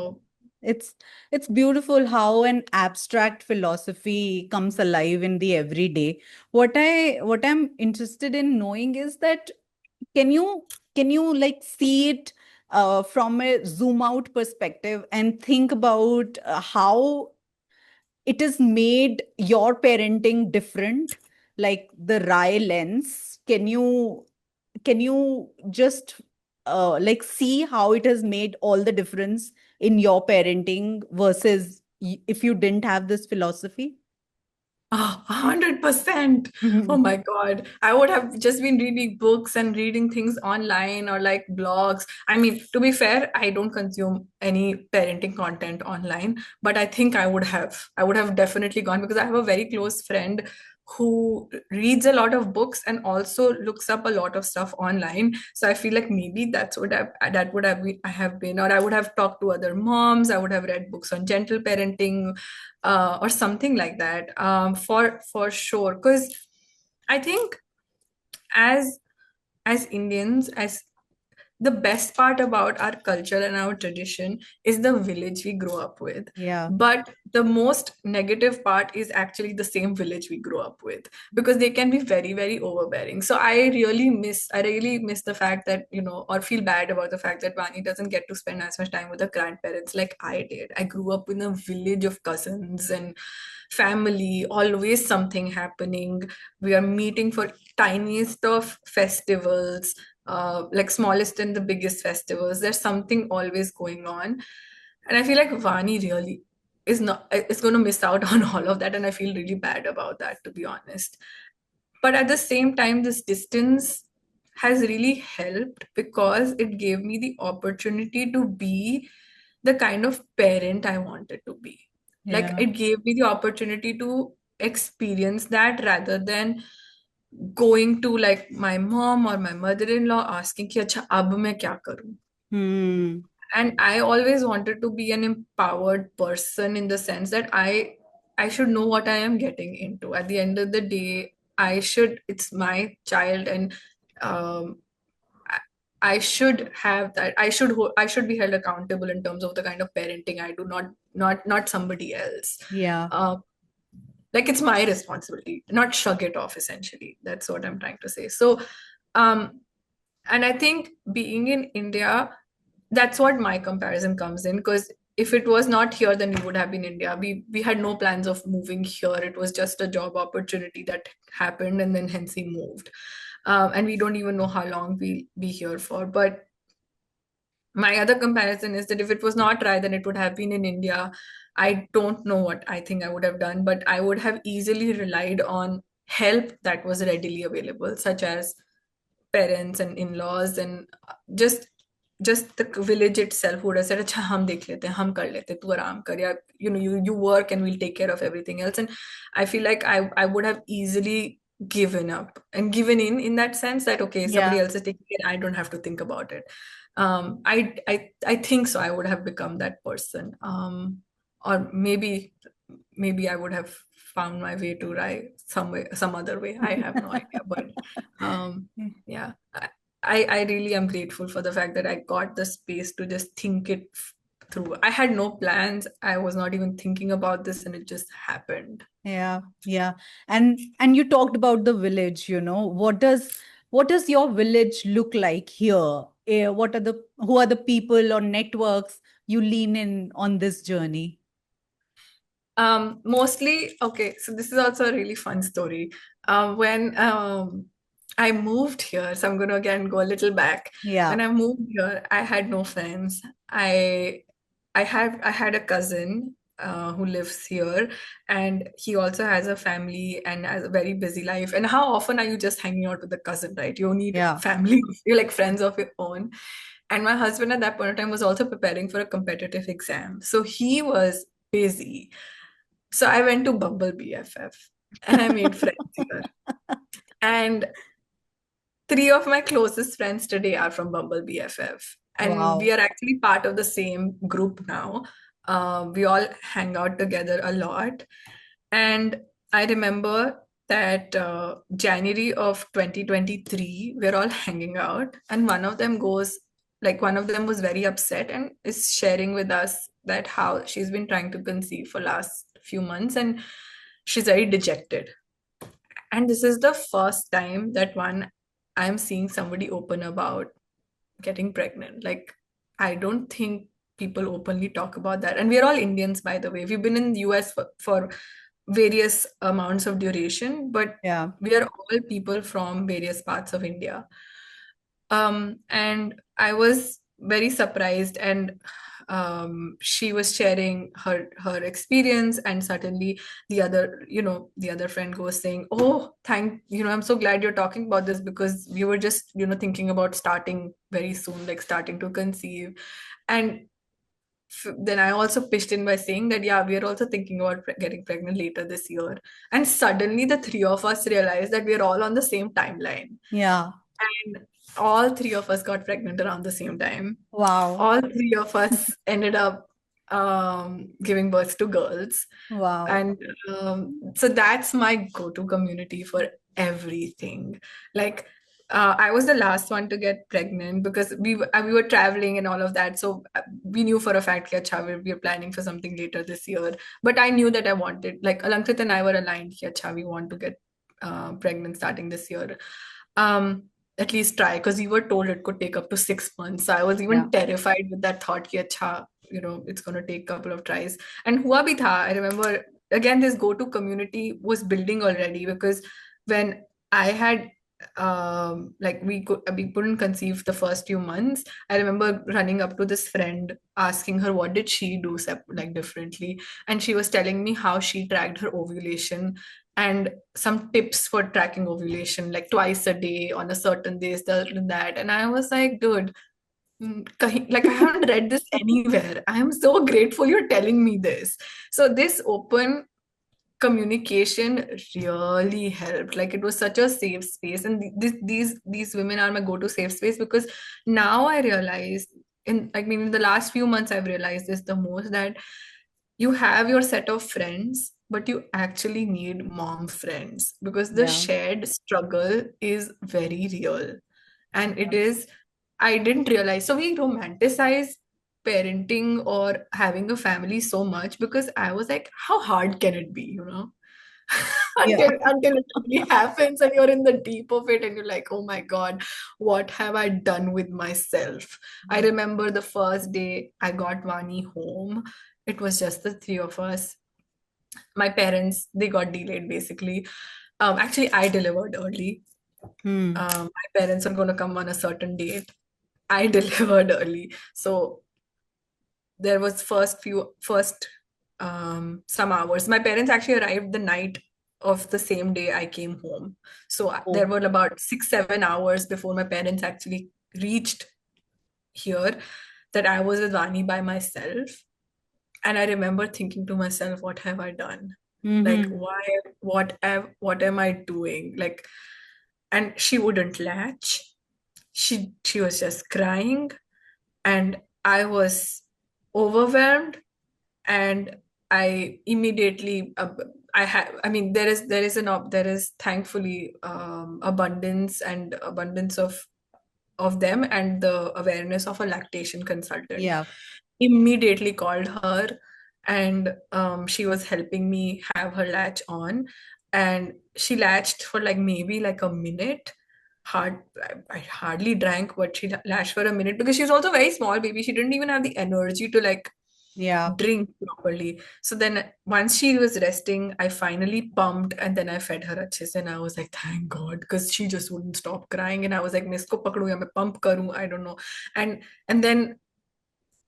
It's it's beautiful how an abstract philosophy comes alive in the everyday. What I'm interested in knowing is that can you can you like see it from a zoom out perspective and think about how it has made your parenting different, like the Rai lens. Can you just like see how it has made all the difference in your parenting versus if you didn't have this philosophy? 100%. Oh my God. I would have just been reading books and reading things online or like blogs. I mean, to be fair, I don't consume any parenting content online, but I think I would have definitely gone, because I have a very close friend who reads a lot of books and also looks up a lot of stuff online. So I feel like maybe that would have been, I have been, or I would have talked to other moms. I would have read books on gentle parenting, or something like that, for sure. Because I think, as Indians, as the best part about our culture and our tradition is the village we grow up with. Yeah. But the most negative part is actually the same village we grew up with, because they can be very, very overbearing. So I really miss the fact that, or feel bad about the fact that Vani doesn't get to spend as much time with her grandparents like I did. I grew up in a village of cousins and family, always something happening. We are meeting for tiniest of festivals, like smallest and the biggest festivals. There's something always going on. And I feel like Vani really is going to miss out on all of that. And I feel really bad about that, to be honest. But at the same time, this distance has really helped, because it gave me the opportunity to be the kind of parent I wanted to be. Like, Yeah. it gave me the opportunity to experience that, rather than going to like my mom or my mother-in-law asking कि अच्छा अब मैं क्या करूं. Hmm. And I always wanted to be an empowered person, in the sense that I should know what I am getting into. At the end of the day, it's my child, and um I I should have that. I should be held accountable in terms of the kind of parenting I do, not somebody else. Yeah. Uh, like it's my responsibility, not shrug it off, essentially. That's what I'm trying to say. So um and I think, being in India, that's what my comparison comes in, because if it was not here, then we would have been India. We had no plans of moving here. It was just a job opportunity that happened, and then hence we moved. And we don't even know how long we'll be here for. But my other comparison is that if it was not Rai, then it would have been in India. I don't know what I think I would have done, but I would have easily relied on help that was readily available, such as parents and in-laws, and just just the village itself would have said, "अच्छा हम देख लेते हैं, हम कर लेते हैं, तू आराम कर, या you work and we'll take care of everything else." And I feel like I would have easily given up and given in that sense that okay, somebody Yeah. else is taking it, I don't have to think about it. I think so. I would have become that person, or maybe I would have found my way to write some way, some other way. I have no idea, but yeah, I really am grateful for the fact that I got the space to just think it through. I had no plans. I was not even thinking about this, and it just happened. Yeah, yeah. And you talked about the village, what does your village look like here? What are the who are the people or networks you lean in on this journey? Mostly, okay, so this is also a really fun story. When I moved here, so I'm going to again go a little back. Yeah, When I moved here, I had no friends. I had a cousin who lives here, and he also has a family and has a very busy life. And how often are you just hanging out with a cousin, right? You need yeah. family, you're like friends of your own. And my husband at that point in time was also preparing for a competitive exam. So he was busy. So I went to Bumble BFF and I made friends here. And three of my closest friends today are from Bumble BFF. And we Wow. are actually part of the same group now. We all hang out together a lot. And I remember that January of 2023, we're all hanging out, and one of them was very upset and is sharing with us that how she's been trying to conceive for last few months and she's very dejected. And this is the first time that I'm seeing somebody open about getting pregnant. Like, I don't think people openly talk about that. And we're all Indians, by the way. We've been in the US for various amounts of duration, but Yeah, we are all people from various parts of India. And I was very surprised, and she was sharing her experience, and suddenly the other friend goes saying, "Oh, I'm so glad you're talking about this because we were just thinking about starting very soon, like starting to conceive." And then I also pitched in by saying that, yeah, we are also thinking about getting pregnant later this year. And suddenly the three of us realized that we're all on the same timeline. yeah. And all three of us got pregnant around the same time. Wow. All three of us ended up giving birth to girls. Wow. And so that's my go-to community for everything. Like, I was the last one to get pregnant because we were traveling and all of that. So we knew for a fact that we're planning for something later this year. But I knew that I wanted, like, Alankrit and I were aligned. Acha, we want to get pregnant starting this year. Um, at least try, because we were told it could take up to 6 months. So I was Yeah. even terrified with that thought. Ki, acha, it's going to take a couple of tries. And hua bhi tha. I remember again this go-to community was building already, because when I had like we couldn't conceive the first few months. I remember running up to this friend asking her what did she do like differently, and she was telling me how she tracked her ovulation and some tips for tracking ovulation, like twice a day on a certain days, that. And I was like, dude, like I haven't read this anywhere. I am so grateful you're telling me this. So this open communication really helped. Like, it was such a safe space, and these women are my go-to safe space, because now I realize, in the last few months I've realized this the most, that you have your set of friends, but you actually need mom friends, because the Yeah. shared struggle is very real. And it Yeah. is, I didn't realize. So we romanticize parenting or having a family so much, because I was like, how hard can it be? Yeah. Until it really happens and you're in the deep of it and you're like, oh my God, what have I done with myself? I remember the first day I got Vani home. It was just the three of us. My parents, they got delayed basically. Actually, I delivered early. Hmm. My parents were going to come on a certain date. I delivered early. So there was first some hours. My parents actually arrived the night of the same day I came home. So there Oh. were about 6, 7 hours before my parents actually reached here that I was with Vani by myself. And I remember thinking to myself, what have I done? Like, Mm-hmm. why, what am I doing? Like, and she wouldn't latch. She was just crying, and I was overwhelmed, and I immediately I mean there is thankfully abundance and abundance of them and the awareness of a lactation consultant. Yeah. Immediately called her, and she was helping me have her latch on, and she latched for like maybe like a minute. I hardly drank, but she latched for a minute because she's also very small baby. She didn't even have the energy to like Yeah. drink properly. So then once she was resting, I finally pumped and then I fed her अच्छे से, and I was like, thank God, because she just wouldn't stop crying. And I was like, मैं इसको पकड़ूं या मैं pump करूं, I don't know. And then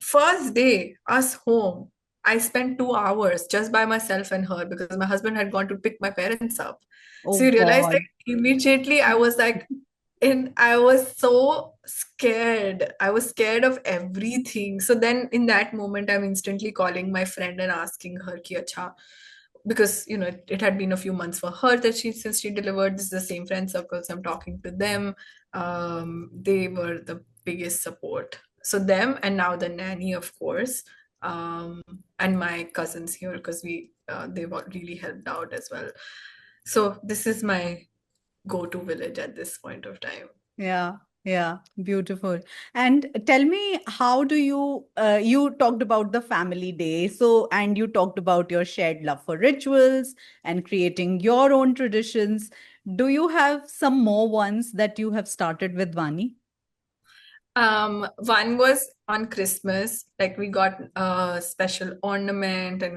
first day, us home, I spent 2 hours just by myself and her because my husband had gone to pick my parents up. So Oh you realize like God. immediately I was like, and I was so scared. I was scared of everything. So then in that moment, I'm instantly calling my friend and asking her, ki, acha, because it had been a few months for her that since she delivered. This is the same friend circle, so I'm talking to them. They were the biggest support. So them and now the nanny, of course, um, and my cousins here because they were really helped out as well. So this is my go-to village at this point of time. Yeah, yeah, beautiful. And tell me, how do you talked about the family day, so, and you talked about your shared love for rituals and creating your own traditions. Do you have some more ones that you have started with Vani? One was on Christmas, like we got a special ornament and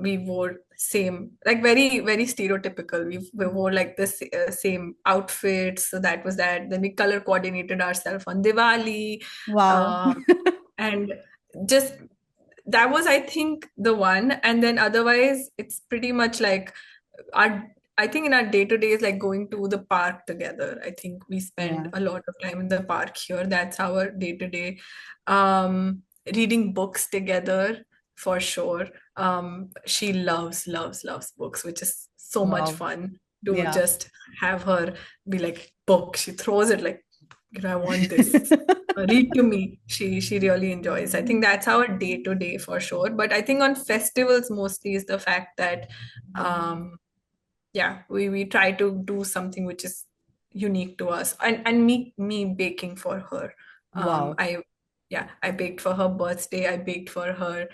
we wore same, like very, very stereotypical. We wore like the same outfits. So that was that. Then we color coordinated ourselves on Diwali. Wow. Um, and just that was, I think, the one. And then otherwise, it's pretty much like our I think in our day to day is like going to the park together. I think we spend Yeah. a lot of time in the park here. That's our day to day. Reading books together for sure. She loves books, which is so much Wow. fun to Yeah. just have her be like, book. She throws it like, I want this. Read to me. She really enjoys. I think that's our day to day for sure. But I think on festivals mostly is the fact that um yeah, we try to do something which is unique to us, and me baking for her. Wow. I Yeah, I baked for her birthday. I baked for her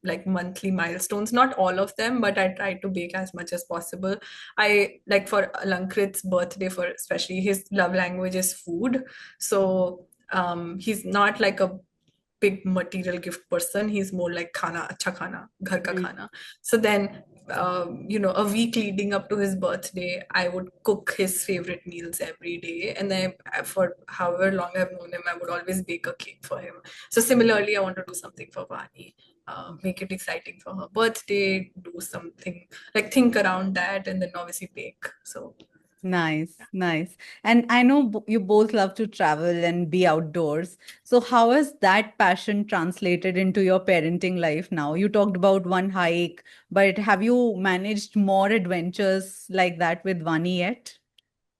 like monthly milestones, not all of them, but I tried to bake as much as possible. I like for Alankrit's birthday, for especially his love language is food. So he's not like a big material gift person. He's more like khana, acha khana, ghar ka Mm. khana. So then, a week leading up to his birthday, I would cook his favorite meals every day. And then for however long I've known him, I would always bake a cake for him. So similarly, I want to do something for Vani. Make it exciting for her birthday, do something like think around that, and then obviously bake. So Nice, nice. And I know you both love to travel and be outdoors. So, how has that passion translated into your parenting life now? You talked about one hike, but have you managed more adventures like that with Vani yet?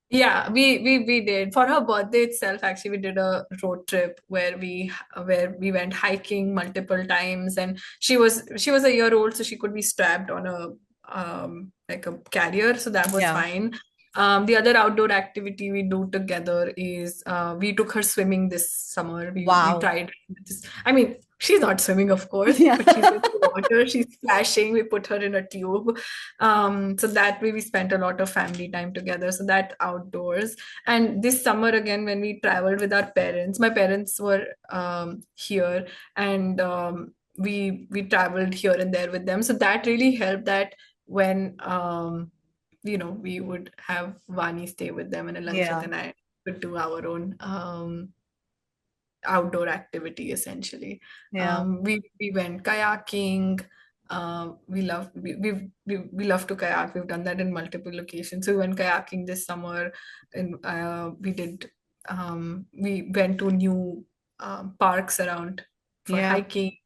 yeah, we did for her birthday itself. Actually, we did a road trip where we went hiking multiple times, and she was a year old, so she could be strapped on a like a carrier, so that was Yeah. fine. The other outdoor activity we do together is we took her swimming this summer. We Wow. tried this. I mean, she's not swimming, of course, Yeah. but she's in the water. She's splashing. We put her in a tube. So that way we spent a lot of family time together. So that outdoors. And this summer again, when we traveled with our parents, my parents were here, and we traveled here and there with them. So that really helped. That when we would have Vani stay with them, and Alankrit Yeah. and I would do our own outdoor activity essentially. Yeah. We went kayaking. We love to kayak. We've done that in multiple locations. So we went kayaking this summer, and we went to new parks around for Yeah, hiking.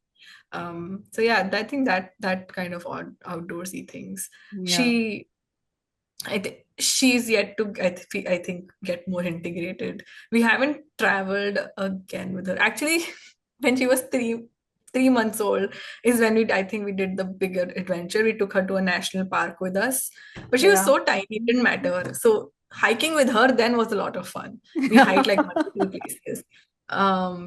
So yeah, I think that kind of outdoorsy things. yeah, She I think she's yet to, I think, get more integrated. We haven't traveled again with her. Actually, when she was 3 months old is when I think we did the bigger adventure. We took her to a national park with us, but she was yeah. so tiny, it didn't matter. So hiking with her then was a lot of fun. We hiked like multiple places.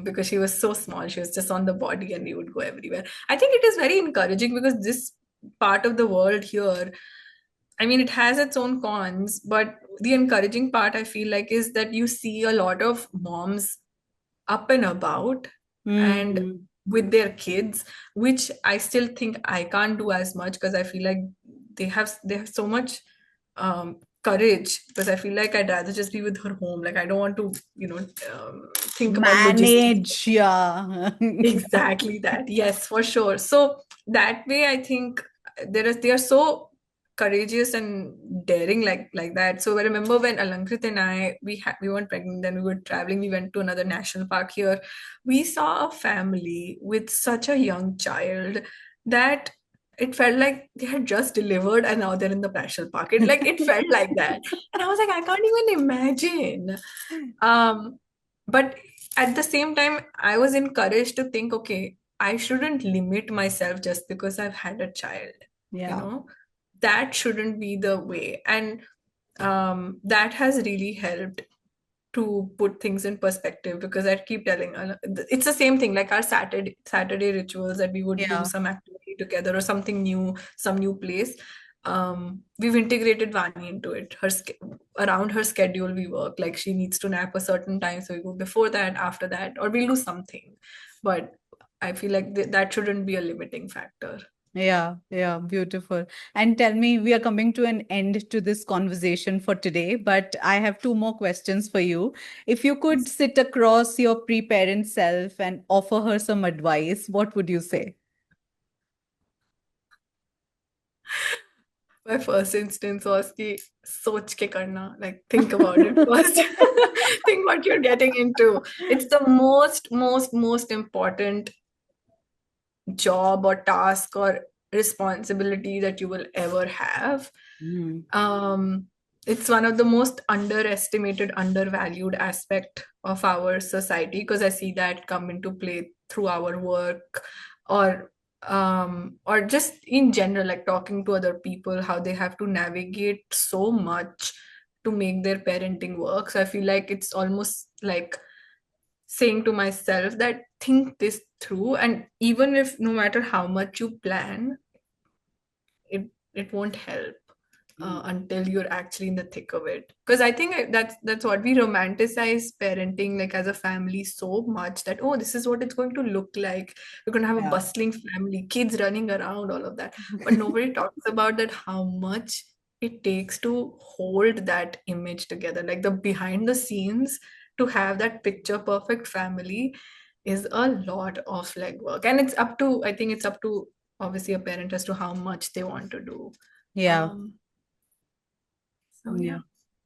Because she was so small, she was just on the body, and we would go everywhere. I think it is very encouraging because this part of the world here, I mean, it has its own cons, but the encouraging part I feel like is that you see a lot of moms up and about and Hmm. with their kids, which I still think I can't do as much because I feel like they have so much courage, because I feel like I'd rather just be with her home. Like I don't want to, think about logistics. Manage, yeah. Exactly that. Yes, for sure. So that way, I think they are so courageous and daring like that. So I remember when Alankrit and we weren't pregnant, then we were traveling. We went to another national park here. We saw a family with such a young child that it felt like they had just delivered and now they're in the national park. It felt like that, and I was like, I can't even imagine. Um, but at the same time, I was encouraged to think, okay, I shouldn't limit myself just because I've had a child, you Yeah, know, that shouldn't be the way. And that has really helped to put things in perspective, because I keep telling it's the same thing like our Saturday rituals, that we would do yeah. some activity together or something new, some new place. We've integrated Vani into it. Around her schedule we work, like she needs to nap a certain time, so we go before that, after that, or we'll do something. But I feel like that shouldn't be a limiting factor. Yeah, yeah, beautiful. And tell me, we are coming to an end to this conversation for today, but I have two more questions for you. If you could sit across your pre-parent self and offer her some advice, what would you say? My first instance was ki soch ke karna, like think about it first. Think what you're getting into. It's the most important job or task or responsibility that you will ever have. Hmm. um, it's one of the most underestimated, undervalued aspect of our society, because I see that come into play through our work, or just in general, like talking to other people, how they have to navigate so much to make their parenting work. So I feel like it's almost like saying to myself that think this through, and even if no matter how much you plan, it won't help until you're actually in the thick of it. Because I think that's what we romanticize parenting, like as a family, so much that, oh, this is what it's going to look like. We're going to have a Yeah. bustling family, kids running around, all of that. But nobody talks about that, how much it takes to hold that image together, like the behind the scenes, to have that picture perfect family is a lot of legwork. And I think it's up to obviously a parent as to how much they want to do. Yeah. um so Yeah. yeah.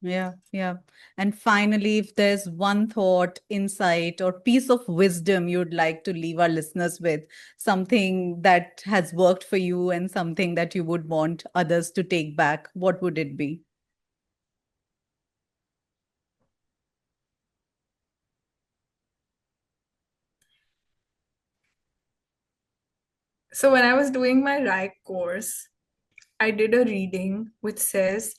Yeah, yeah. And finally, if there's one thought, insight, or piece of wisdom you'd like to leave our listeners with, something that has worked for you and something that you would want others to take back, what would it be? So when I was doing my RIE course, I did a reading which says,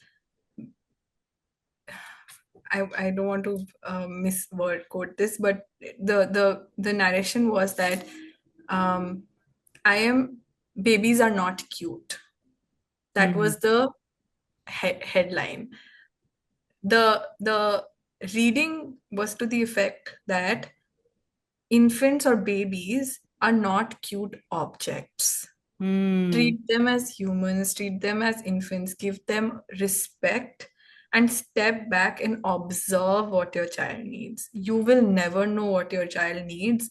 I don't want to misword quote this, but the narration was that, um, I am babies are not cute. That Hmm. was the headline. The reading was to the effect that infants or babies are not cute objects. Hmm. Treat them as humans, treat them as infants, give them respect, and step back and observe what your child needs. You will never know what your child needs.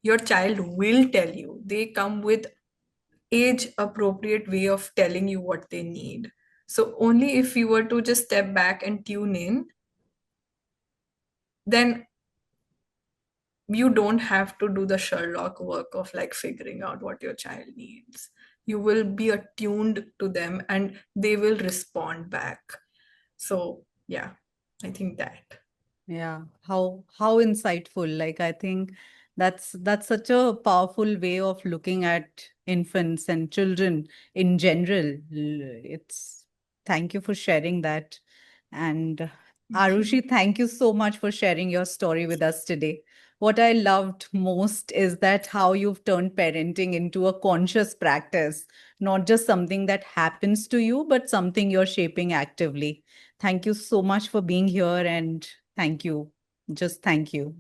Your child will tell you. They come with age appropriate way of telling you what they need. So only if you were to just step back and tune in, then you don't have to do the Sherlock work of like figuring out what your child needs. You will be attuned to them and they will respond back. So yeah, I think that. Yeah, how insightful. Like I think that's such a powerful way of looking at infants and children in general. It's thank you for sharing that. And Thank you. Arushi, thank you so much for sharing your story with us today. What I loved most is that how you've turned parenting into a conscious practice, not just something that happens to you, but something you're shaping actively. Thank you so much for being here and thank you. Just thank you.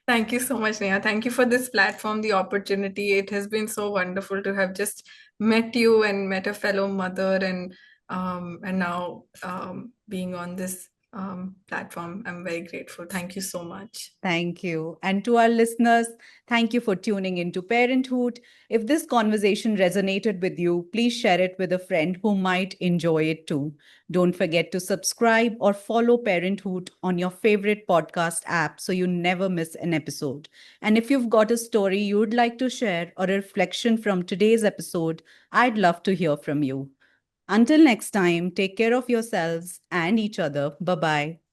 Thank you so much, Neha. Thank you for this platform, the opportunity. It has been so wonderful to have just met you and met a fellow mother, and now being on this platform. I'm very grateful. Thank you so much. Thank you. And to our listeners, thank you for tuning into Parenthood. If this conversation resonated with you, please share it with a friend who might enjoy it too. Don't forget to subscribe or follow Parenthood on your favorite podcast app so you never miss an episode. And if you've got a story you would like to share or a reflection from today's episode, I'd love to hear from you. Until next time, take care of yourselves and each other. Bye bye.